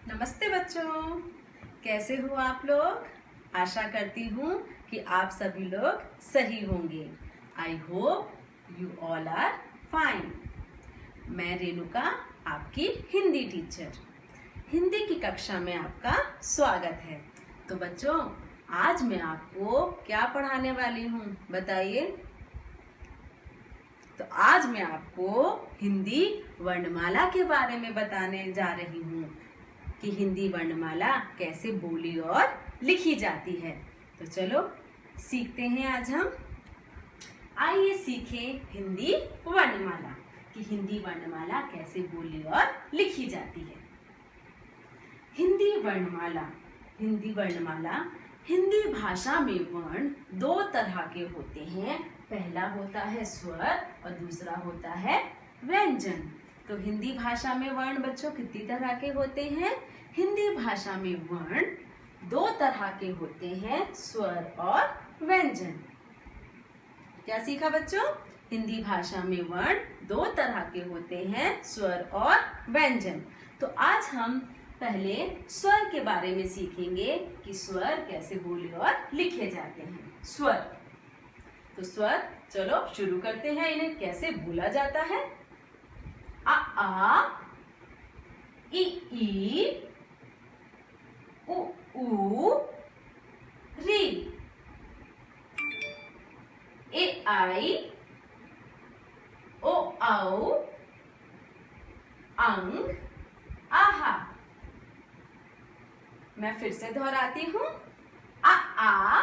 नमस्ते बच्चों, कैसे हो आप लोग। आशा करती हूँ कि आप सभी लोग सही होंगे। I hope you all are fine. मैं रेणुका, आपकी हिंदी टीचर। हिंदी की कक्षा में आपका स्वागत है। तो बच्चों, आज मैं आपको क्या पढ़ाने वाली हूँ बताइए। तो आज मैं आपको हिंदी वर्णमाला के बारे में बताने जा रही हूँ कि हिंदी वर्णमाला कैसे बोली और लिखी जाती है। तो चलो सीखते हैं आज हम। आइए सीखें हिंदी वर्णमाला कि हिंदी वर्णमाला कैसे बोली और लिखी जाती है। हिंदी वर्णमाला हिंदी भाषा में वर्ण दो तरह के होते हैं। पहला होता है स्वर और दूसरा होता है व्यंजन। तो हिंदी भाषा में वर्ण बच्चों कितनी तरह के होते हैं? हिंदी भाषा में वर्ण दो तरह के होते हैं, स्वर और व्यंजन। क्या सीखा बच्चों? हिंदी भाषा में वर्ण दो तरह के होते हैं, स्वर और व्यंजन। तो आज हम पहले स्वर के बारे में सीखेंगे कि स्वर कैसे बोले और लिखे जाते हैं। स्वर, तो स्वर चलो शुरू करते हैं, इन्हें कैसे बोला जाता है। आ इ ई उ ऊ री, ए आई ओ औ अंग आहा। मैं फिर से दोहराती हूँ। आ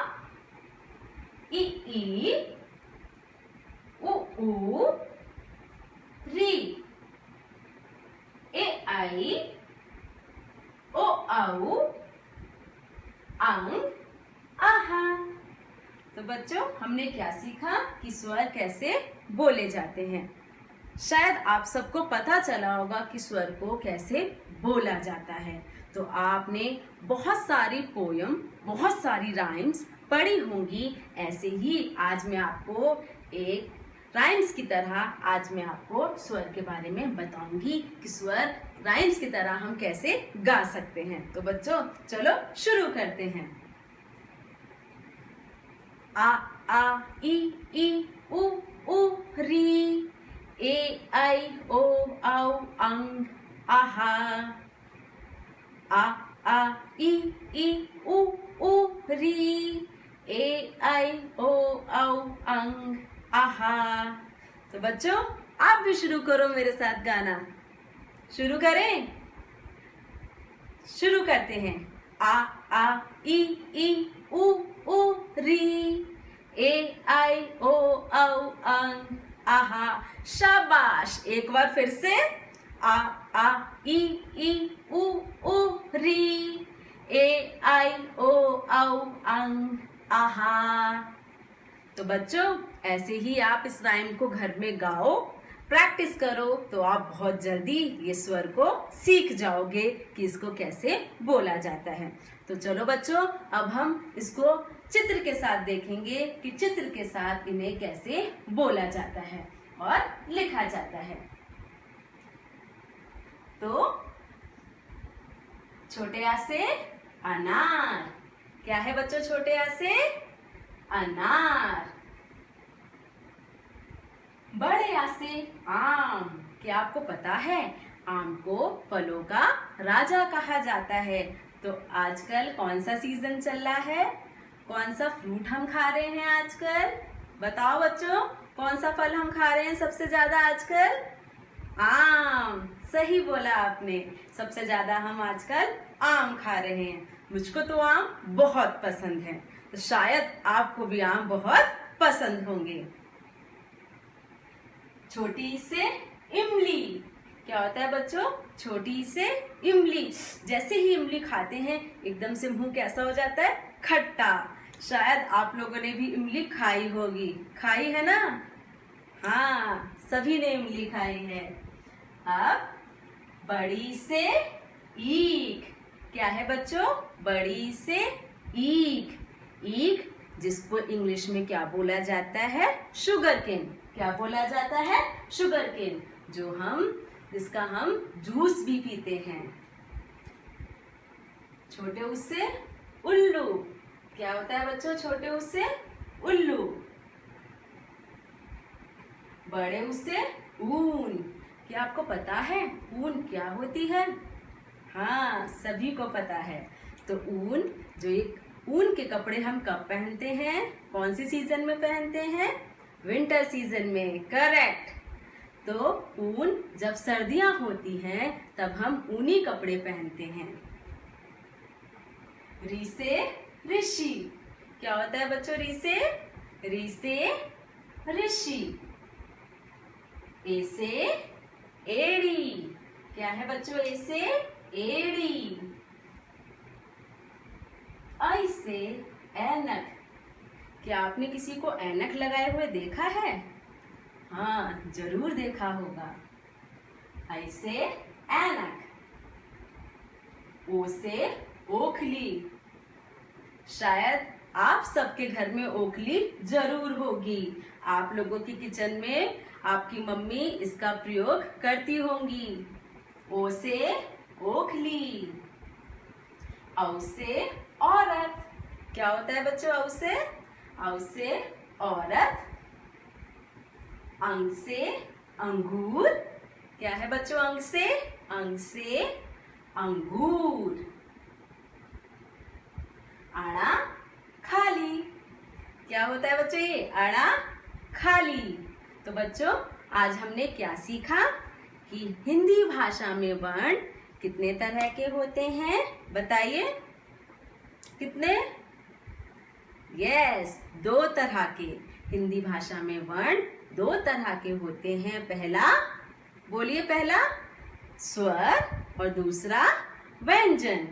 इ ई उ ऊ री, ए आई ओ औ अंग आहा। तो बच्चों, हमने क्या सीखा कि स्वर कैसे बोले जाते हैं। शायद आप सबको पता चला होगा कि स्वर को कैसे बोला जाता है। तो आपने बहुत सारी पोयम, बहुत सारी राइम्स पढ़ी होंगी। ऐसे ही आज मैं आपको एक राइम्स की तरह आज मैं आपको स्वर के बारे में बताऊंगी कि स्वर राइम्स की तरह हम कैसे गा सकते हैं। तो बच्चों चलो शुरू करते हैं। आ इ ई उ ऊ री, ए आई ओ औ अंग आहा। आ इ ई उ ऊ री, ए आई ओ औ अंग आहा। तो बच्चों, आप भी शुरू करो मेरे साथ गाना। शुरू करें? शुरू करते हैं। आ इ ई उ ऊ री, ए आई ओ औ अंग आहा। शाबाश। एक बार फिर से। आ इ ई उ ऊ री, ए आई ओ औ अंग आहा। तो बच्चों, ऐसे ही आप इस राइम को घर में गाओ, प्रैक्टिस करो, तो आप बहुत जल्दी ये स्वर को सीख जाओगे कि इसको कैसे बोला जाता है। तो चलो बच्चों, अब हम इसको चित्र के साथ देखेंगे कि चित्र के साथ इन्हें कैसे बोला जाता है और लिखा जाता है। तो छोटे आ से अनार। क्या है बच्चों छोटे आ से? अनार। बड़े आ से आम। क्या आपको पता है आम को फलों का राजा कहा जाता है? तो आजकल कौन सा सीजन चल रहा है? कौन सा फ्रूट हम खा रहे हैं आजकल? बताओ बच्चों, कौन सा फल हम खा रहे हैं सबसे ज्यादा आजकल? आम। सही बोला आपने, सबसे ज्यादा हम आजकल आम खा रहे हैं। मुझको तो आम बहुत पसंद है, तो शायद आपको भी आम बहुत पसंद होंगे। छोटी से इमली। क्या होता है बच्चों? छोटी से इमली। जैसे ही इमली खाते हैं एकदम से मुंह कैसा हो जाता है? खट्टा। शायद आप लोगों ने भी इमली खाई होगी। खाई है ना? हाँ, सभी ने इमली खाई है। अब बड़ी से ईख। क्या है बच्चों? बड़ी से ईख। ईख जिसको इंग्लिश में क्या बोला जाता है? Sugar cane. क्या बोला जाता है? शुगर केन, जिसका हम जूस भी पीते हैं। छोटे ऊ से उल्लू। क्या होता है बच्चों छोटे ऊ से उल्लू। बड़े ऊ से ऊन। क्या आपको पता है ऊन क्या होती है? हाँ, सभी को पता है। तो ऊन, जो एक ऊन के कपड़े हम कब पहनते हैं? कौन सी सीजन में पहनते हैं? विंटर सीजन में। करेक्ट। तो ऊन, जब सर्दियां होती हैं तब हम ऊनी कपड़े पहनते हैं। री से ऋषि। क्या होता है बच्चों री से? री से ऋषि। ए से एड़ी। क्या है बच्चों ए से? एड़ी। ऐ से ऐनक। क्या आपने किसी को ऐनक लगाए हुए देखा है? हाँ, जरूर देखा होगा। ऐ से ऐनक। ओ से ओखली। शायद आप सबके घर में ओखली जरूर होगी। आप लोगों की किचन में आपकी मम्मी इसका प्रयोग करती होंगी। ओ से ओखली। औ से औरत। क्या होता है बच्चों औ से? औ से औरत। अंग से अंगूर। क्या है बच्चों अंग से? अंग से अंगूर। आड़ा खाली। क्या होता है बच्चों ये? आड़ा खाली। तो बच्चों आज हमने क्या सीखा कि हिंदी भाषा में वर्ण कितने तरह के होते हैं? बताइए कितने? यस, 2 तरह के। हिंदी भाषा में वर्ण 2 तरह के होते हैं। पहला, बोलिए पहला स्वर और दूसरा व्यंजन।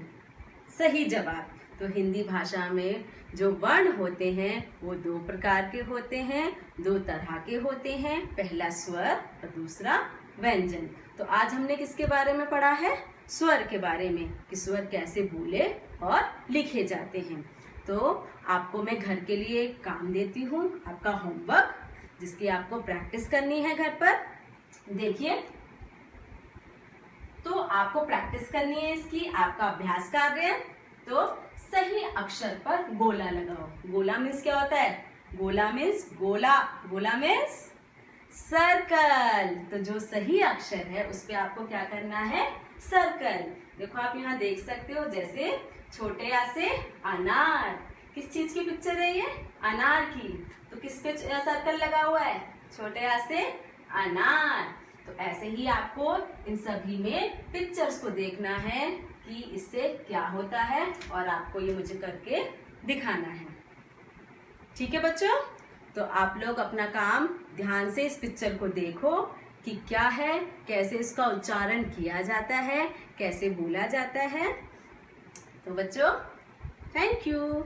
सही जवाब। तो हिंदी भाषा में जो वर्ण होते हैं वो 2 प्रकार के होते हैं, 2 तरह के होते हैं। पहला स्वर और दूसरा व्यंजन। तो आज हमने किसके बारे में पढ़ा है? स्वर के बारे में, कि स्वर कैसे बोले और लिखे जाते हैं। तो आपको मैं घर के लिए एक काम देती हूँ, आपका होमवर्क, जिसकी आपको प्रैक्टिस करनी है घर पर। देखिए, तो आपको प्रैक्टिस करनी है इसकी, आपका अभ्यास कार्य। तो सही अक्षर पर गोला लगाओ। गोला मीन्स क्या होता है? गोला मीन्स गोला। गोला मीन्स सर्कल। तो जो सही अक्षर है उस पे आपको क्या करना है? सर्कल। देखो आप यहाँ देख सकते हो, जैसे छोटे आ से अनार। किस चीज की पिक्चर है ये? अनार की। तो किस पे सर्कल लगा हुआ है? छोटे आ से अनार। तो ऐसे ही आपको इन सभी में पिक्चर्स को देखना है कि इससे क्या होता है, और आपको ये मुझे करके दिखाना है। ठीक है बच्चों? तो आप लोग अपना काम ध्यान से इस पिक्चर को देखो कि क्या है, कैसे इसका उच्चारण किया जाता है, कैसे बोला जाता है। तो बच्चों, थैंक यू।